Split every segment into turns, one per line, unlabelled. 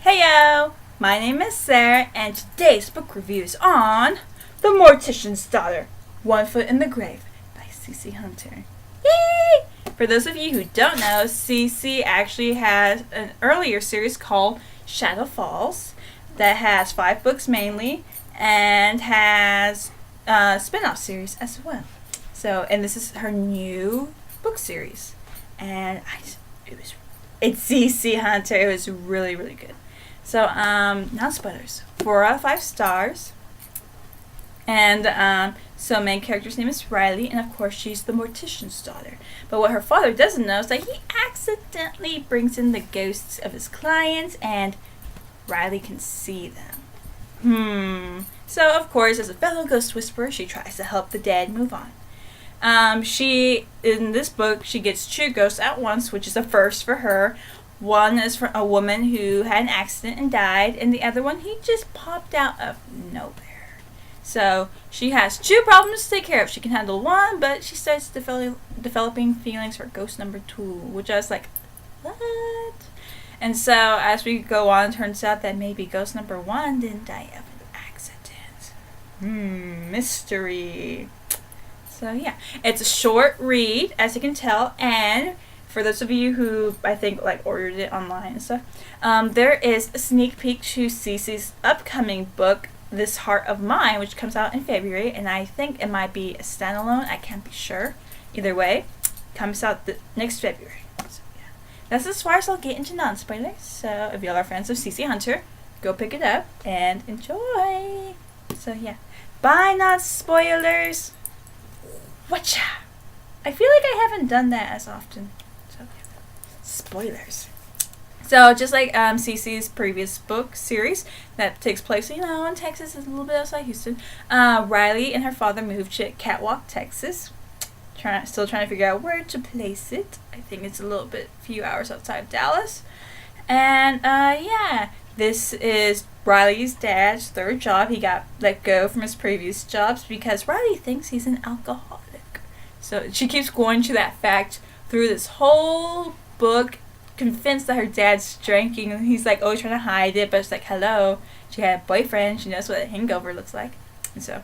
Heyo! My name is Sarah, and today's book review is on The Mortician's Daughter, One Foot in the Grave by C.C. Hunter. Yay! For those of you who don't know, C.C. actually has an earlier series called Shadow Falls that has 5 books mainly and has a spin-off series as well. And this is her new book series. And it's C.C. Hunter. It was really, really good. So, not spoilers. 4 out of 5 stars. And, so main character's name is Riley, and of course she's the mortician's daughter. But what her father doesn't know is that he accidentally brings in the ghosts of his clients, and Riley can see them. So, of course, as a fellow ghost whisperer, she tries to help the dead move on. In this book, she gets 2 ghosts at once, which is a first for her. One is for a woman who had an accident and died, and the other one, he just popped out of nowhere. So, she has 2 problems to take care of. She can handle one, but she starts developing feelings for ghost number 2, which I was like, what? And so, as we go on, it turns out that maybe ghost number 1 didn't die of an accident. Mystery. So, yeah. It's a short read, as you can tell, and for those of you who, I think, ordered it online and stuff, there is a sneak peek to Cece's upcoming book, This Heart of Mine, which comes out in February, and I think it might be a standalone. I can't be sure. Either way, comes out next February. So, yeah. That's as far as I'll get into non-spoilers. So, if y'all are fans of C.C. Hunter, go pick it up and enjoy. So, yeah. Bye, non-spoilers. Watcha! I feel like I haven't done that as often. Spoilers. So, just like CC's previous book series that takes place, in Texas, is a little bit outside Houston, Riley and her father moved to Catwalk, Texas. Still trying to figure out where to place it. I think it's a few hours outside of Dallas. And, this is Riley's dad's 3rd job. He got let go from his previous jobs because Riley thinks he's an alcoholic. So, she keeps going to that fact through this whole book, convinced that her dad's drinking, and he's always trying to hide it, but it's hello, she had a boyfriend, she knows what a hangover looks like. And so,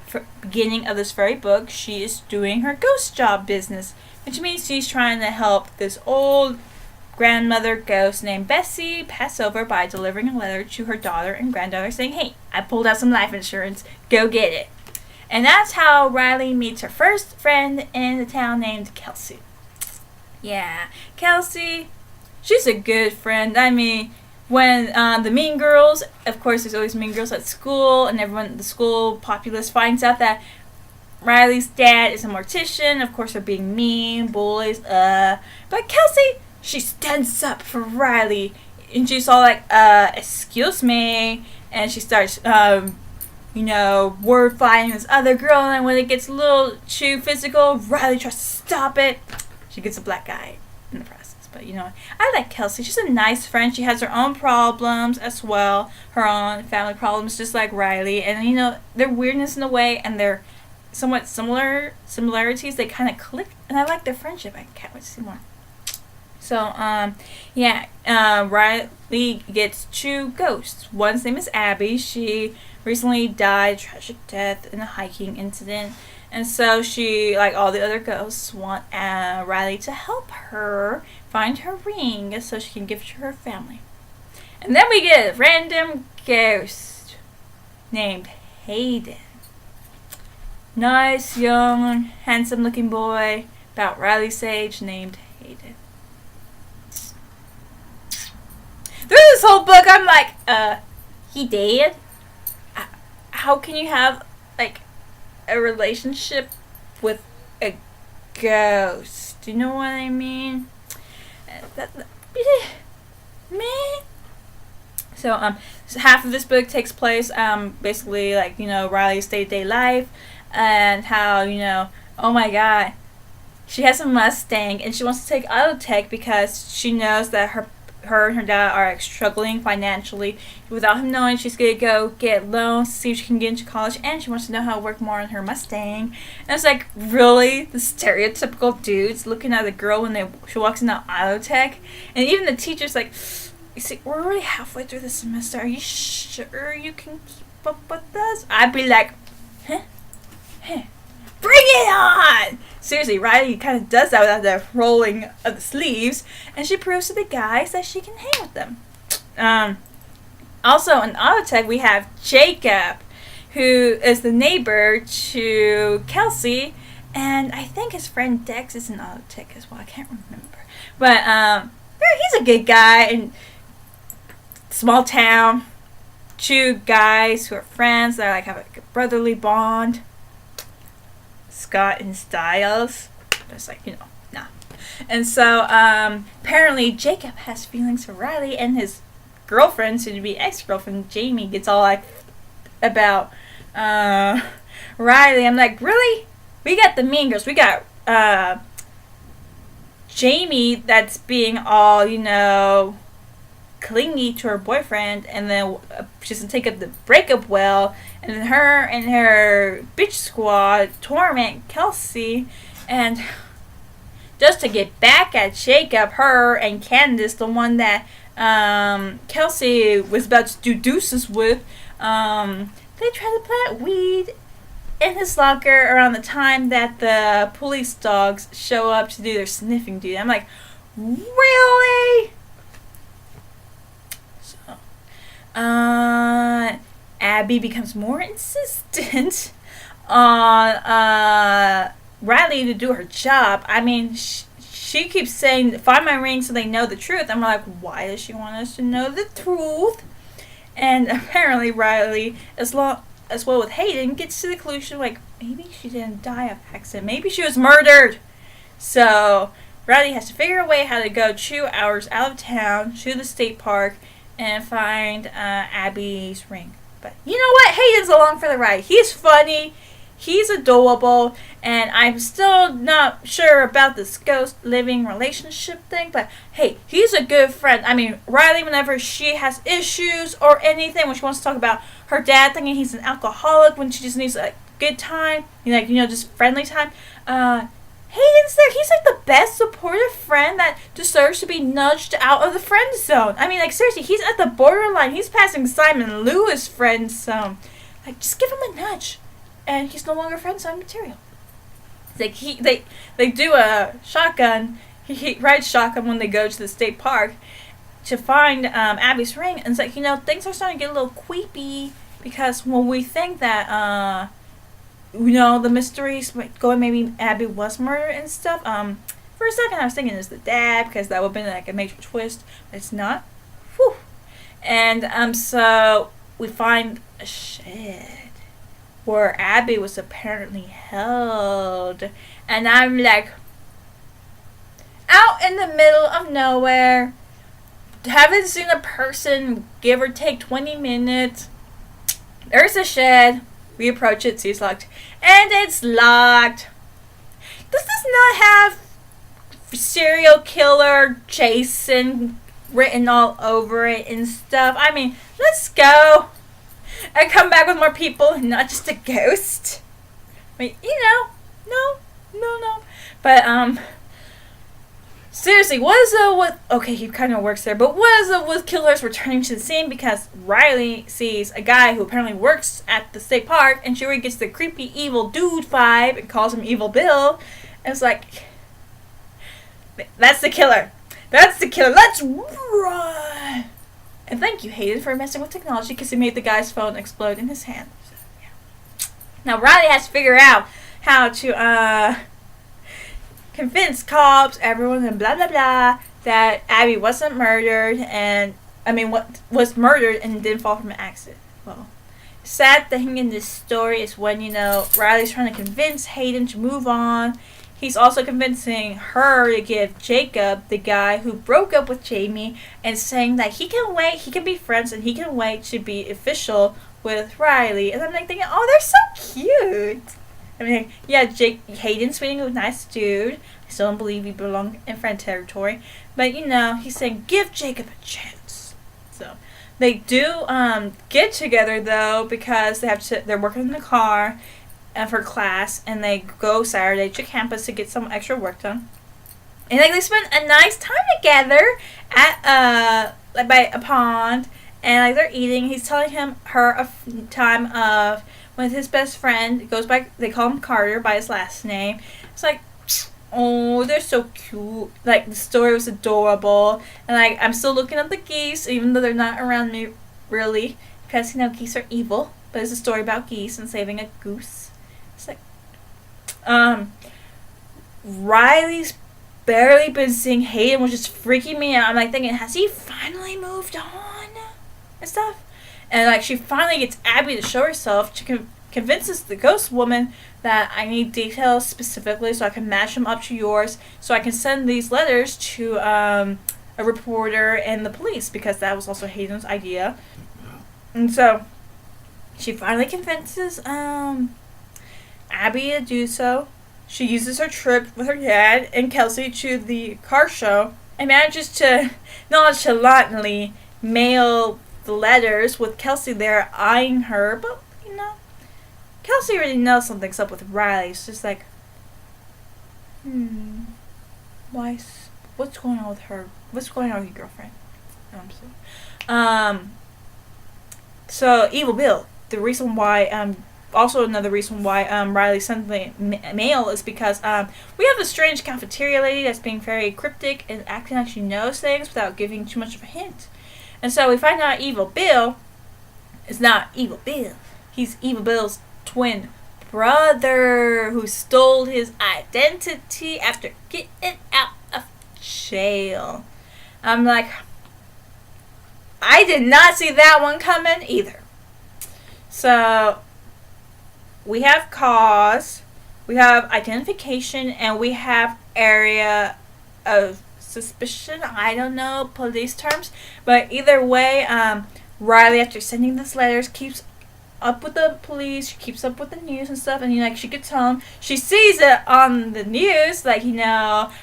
for beginning of this very book, she is doing her ghost job business, which means she's trying to help this old grandmother ghost named Bessie pass over by delivering a letter to her daughter and granddaughter saying, hey, I pulled out some life insurance, go get it. And that's how Riley meets her first friend in the town named Kelsey. Yeah, Kelsey, she's a good friend. I mean, when the mean girls, of course there's always mean girls at school, and everyone, the school populace finds out that Riley's dad is a mortician. Of course they're being mean, bullies, but Kelsey, she stands up for Riley, and she's all excuse me, and she starts, word fighting this other girl, and when it gets a little too physical, Riley tries to stop it. She gets a black eye in the process. But, I like Kelsey. She's a nice friend. She has her own problems as well. Her own family problems, just like Riley. And, their weirdness in a way, and their somewhat similarities, they kind of click. And I like their friendship. I can't wait to see more. So, Riley gets 2 ghosts. One's name is Abby. She recently died a tragic death in a hiking incident. And so she, like all the other ghosts, want Riley to help her find her ring so she can give it to her family. And then we get a random ghost named Hayden. Nice, young, handsome-looking boy about Riley's age named Hayden. Through this whole book, I'm like, he dead? How can you have, a relationship with a ghost? Do you know what I mean? So half of this book takes place, basically, Riley's day-to-day life, and how, oh my god, she has a Mustang, and she wants to take auto tech because she knows that her and her dad are struggling financially. Without him knowing, she's going to go get loans to see if she can get into college, and she wants to know how to work more on her Mustang. And it's really the stereotypical dudes looking at the girl when she walks into auto tech. And even the teacher's you see, we're already halfway through the semester. Are you sure you can keep up with us? I'd be like, huh? Bring it on! Seriously, Riley kind of does that without the rolling of the sleeves, and she proves to the guys that she can hang with them. Also, in Autotech, we have Jacob, who is the neighbor to Kelsey, and I think his friend Dex is in Autotech as well. I can't remember. But he's a good guy in small town. Two guys who are friends that like have like a brotherly bond. Scott and Styles. Just like, nah. And so, apparently Jacob has feelings for Riley, and his girlfriend, soon to be ex-girlfriend, Jamie, gets all like about Riley. I'm like, really? We got the mean girls. We got Jamie that's being all, clingy to her boyfriend, and then she doesn't take up the breakup well, and then her and her bitch squad torment Kelsey, and just to get back at Jacob, her and Candace, the one that Kelsey was about to do deuces with, they tried to plant weed in his locker around the time that the police dogs show up to do their sniffing duty. I'm like, really? So, Abby becomes more insistent on Riley to do her job. I mean, she keeps saying, find my ring so they know the truth. I'm like, why does she want us to know the truth? And apparently Riley, as well with Hayden, gets to the conclusion, like, maybe she didn't die of accident. Maybe she was murdered. So Riley has to figure a way how to go 2 hours out of town to the state park and find Abby's ring. But you know what? Hayden's along for the ride. He's funny. He's adorable. And I'm still not sure about this ghost living relationship thing. But hey, he's a good friend. I mean, Riley, whenever she has issues or anything, when she wants to talk about her dad thinking he's an alcoholic, when she just needs a good time, just friendly time, Hayden's there. He's like the best supportive friend that deserves to be nudged out of the friend zone. I mean, like, seriously, he's at the borderline. He's passing Simon Lewis friend zone. Like, just give him a nudge, and he's no longer friend zone material. It's like they do a shotgun. He rides shotgun when they go to the state park to find Abby's ring, and it's like, things are starting to get a little creepy, because when we think that the mysteries going, maybe Abby was murdered and stuff. For a second I was thinking it's the dad, because that would have been like a major twist, but it's not. Whew. And so we find a shed where Abby was apparently held, and I'm like, out in the middle of nowhere, haven't seen a person, give or take 20 minutes. There's a shed. We approach it, see it's locked. And it's locked. Does this not have serial killer Jason written all over it and stuff? I mean, let's go. And come back with more people, not just a ghost. I mean, no. But, seriously, what is it with... Okay, he kind of works there, but what is it with killers returning to the scene? Because Riley sees a guy who apparently works at the state park, and she gets the creepy evil dude vibe and calls him Evil Bill. And it's like, that's the killer. That's the killer. Let's run! And thank you, Hayden, for messing with technology, because he made the guy's phone explode in his hand. So, yeah. Now, Riley has to figure out how to, convince cops, everyone, and blah blah blah, that Abby wasn't murdered, was murdered and didn't fall from an accident. Well, sad thing in this story is when Riley's trying to convince Hayden to move on. He's also convincing her to give Jacob, the guy who broke up with Jamie, and saying that he can wait, he can be friends, and he can wait to be official with Riley. And I'm like thinking, oh, they're so cute. I mean, yeah, Hayden's being a nice dude. I still don't believe he belonged in friend territory. But, he's saying, give Jacob a chance. So, they do get together, though, because they're working in the car for class, and they go Saturday to campus to get some extra work done. And they spend a nice time together at like by a pond, and like they're eating. He's telling her a time of when his best friend goes by. They call him Carter by his last name. It's like, oh, they're so cute. Like the story was adorable, and like I'm still looking at the geese, even though they're not around me really, because geese are evil. But it's a story about geese and saving a goose. It's like, Riley's barely been seeing Hayden, which is freaking me out. I'm like thinking, has he finally moved on and stuff? And like she finally gets Abby to show herself. She convinces the ghost woman that I need details specifically so I can match them up to yours, so I can send these letters to a reporter and the police, because that was also Hayden's idea. And so she finally convinces Abby to do so. She uses her trip with her dad and Kelsey to the car show and manages to nonchalantly mail the letters with Kelsey there eyeing her. But, Kelsey already knows something's up with Riley. It's just like, what's going on with her? What's going on with your girlfriend? So Evil Bill, the reason why, also another reason why Riley sent the mail is because we have a strange cafeteria lady that's being very cryptic and acting like she knows things without giving too much of a hint. And so we find out Evil Bill is not Evil Bill. He's Evil Bill's twin brother who stole his identity after getting out of jail. I'm like, I did not see that one coming either. So we have cause, we have identification, and we have area of suspicion. I don't know police terms, but either way, Riley, after sending these letters, keeps up with the police. She keeps up with the news and stuff, and she gets home. She sees it on the news,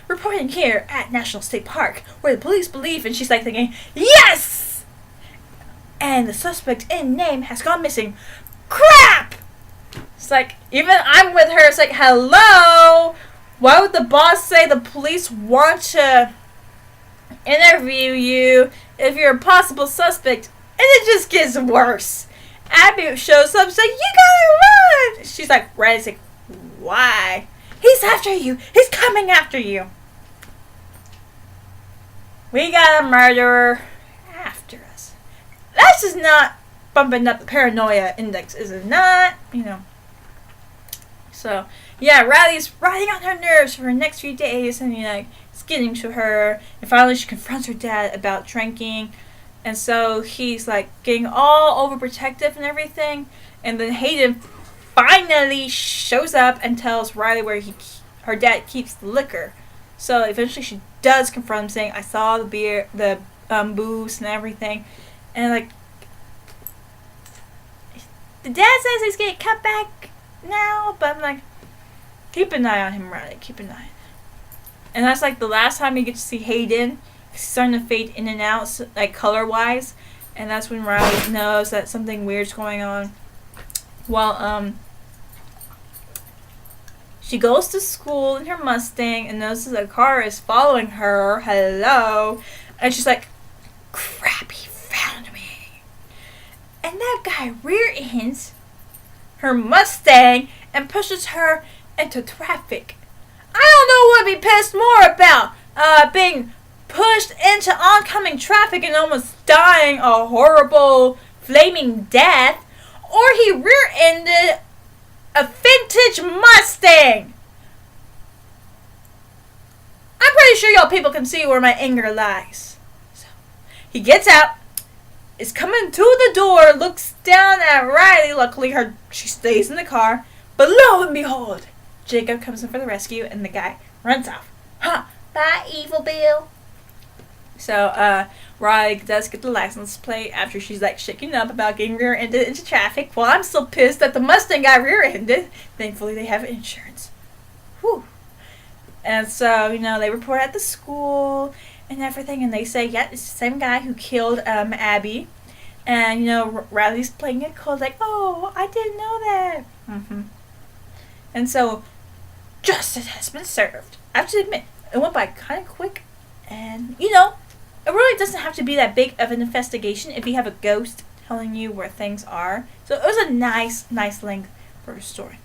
reporting here at National State Park, where the police believe, and she's like thinking, yes! And the suspect in name has gone missing. Crap! It's like, even I'm with her, it's like, hello? Why would the boss say the police want to interview you if you're a possible suspect? And it just gets worse. Abby shows up, saying, you gotta run! She's like, Riley's like, why? He's after you. He's coming after you. We got a murderer after us. That's just not bumping up the paranoia index, is it not? So, yeah, Riley's riding on her nerves for the next few days, and it's getting to her. And finally, she confronts her dad about drinking, and so he's getting all overprotective and everything. And then Hayden finally shows up and tells Riley where her dad keeps the liquor. So eventually, she does confront him, saying, "I saw the beer, the booze, and everything," and the dad says he's getting cut back now, but I'm like, keep an eye on him, Riley. Keep an eye. And that's the last time you get to see Hayden. He's starting to fade in and out, color-wise. And that's when Riley knows that something weird's going on. Well, she goes to school in her Mustang and notices a car is following her. Hello. And she's like, crap, he found me. And that guy rear ends her Mustang and pushes her into traffic. I don't know what to be pissed more about. Being pushed into oncoming traffic and almost dying a horrible flaming death, or he rear-ended a vintage Mustang. I'm pretty sure y'all people can see where my anger lies. So, he gets out, is coming to the door, looks down at Riley. Luckily, she stays in the car. But lo and behold, Jacob comes in for the rescue, and the guy runs off. Bye, Evil Bill. So, Riley does get the license plate after she's shaking up about getting rear-ended into traffic. Well, I'm still pissed that the Mustang got rear-ended. Thankfully, they have insurance. Whew. And so, they report at the school and everything, and they say, yeah, it's the same guy who killed Abby. And, Riley's playing it cold, oh, I didn't know that. Mm-hmm. And so, justice has been served. I have to admit, it went by kind of quick. And, it it really doesn't have to be that big of an investigation if you have a ghost telling you where things are. So it was a nice length for a story.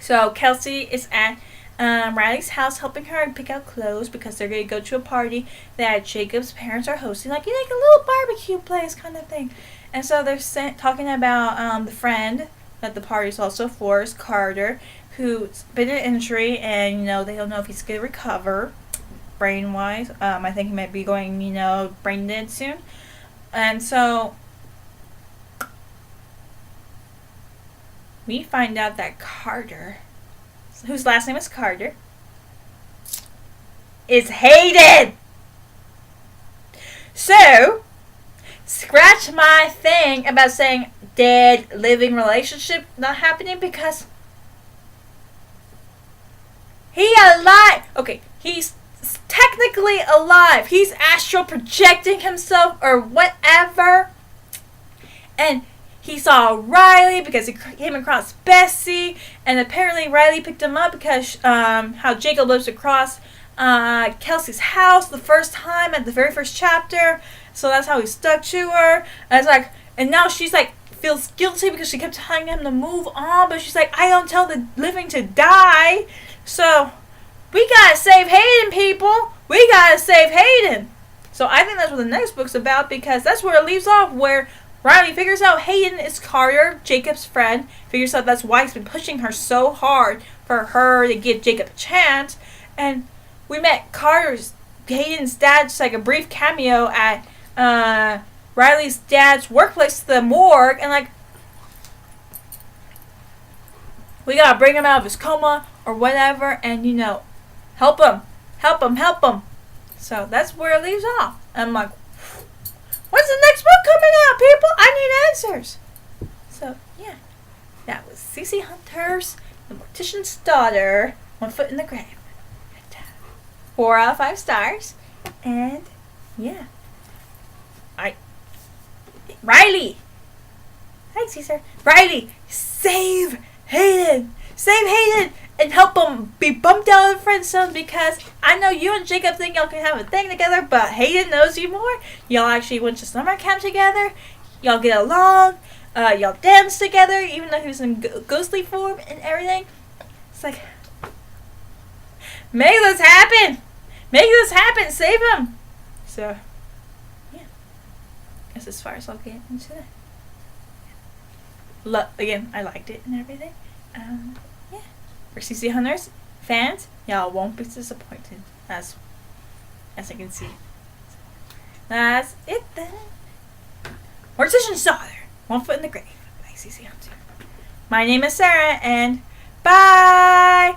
So Kelsey is at Riley's house helping her pick out clothes because they're going to go to a party that Jacob's parents are hosting, like a little barbecue place kind of thing. And so they're talking about the friend that the party's also for is Carter, who's been in an injury, and they don't know if he's going to recover brain-wise. I think he might be going brain dead soon. And so we find out that Carter, whose last name is Carter, is Hayden. So scratch my thing about saying dead living relationship not happening, because he alive. Okay, he's technically alive. He's astral projecting himself or whatever. And he saw Riley because he came across Bessie, and apparently Riley picked him up because how Jacob lives across Kelsey's house the first time at the very first chapter. So that's how he stuck to her. And now she's feels guilty because she kept telling him to move on, but she's like, I don't tell the living to die. So we gotta save Hayden, people. We gotta save Hayden. So I think that's what the next book's about, because that's where it leaves off, where Riley figures out Hayden is Carter, Jacob's friend. Figures out that's why he's been pushing her so hard for her to give Jacob a chance. And we met Hayden's dad, just a brief cameo at Riley's dad's workplace, the morgue, and we gotta bring him out of his coma or whatever, and help him. So that's where it leaves off. And I'm like, when's the next book coming out, people? I need answers. So yeah, that was Cece Hunter's The Mortician's Daughter, One Foot in the Grave. 4 out of 5 stars. And yeah, Riley. Hi, Caesar. Riley, save Hayden. Save Hayden and help him be bumped out of the friend zone, because I know you and Jacob think y'all can have a thing together, but Hayden knows you more. Y'all actually went to summer camp together. Y'all get along. Y'all dance together, even though he was in ghostly form and everything. It's like, make this happen. Make this happen. Save him. So that's as far as I'll get into that. Again, I liked it and everything. Yeah. For CC Hunters fans, y'all won't be disappointed, as I can see. That's it then. Mortician's Daughter, One Foot in the Grave by CC Hunter. My name is Sarah, and bye!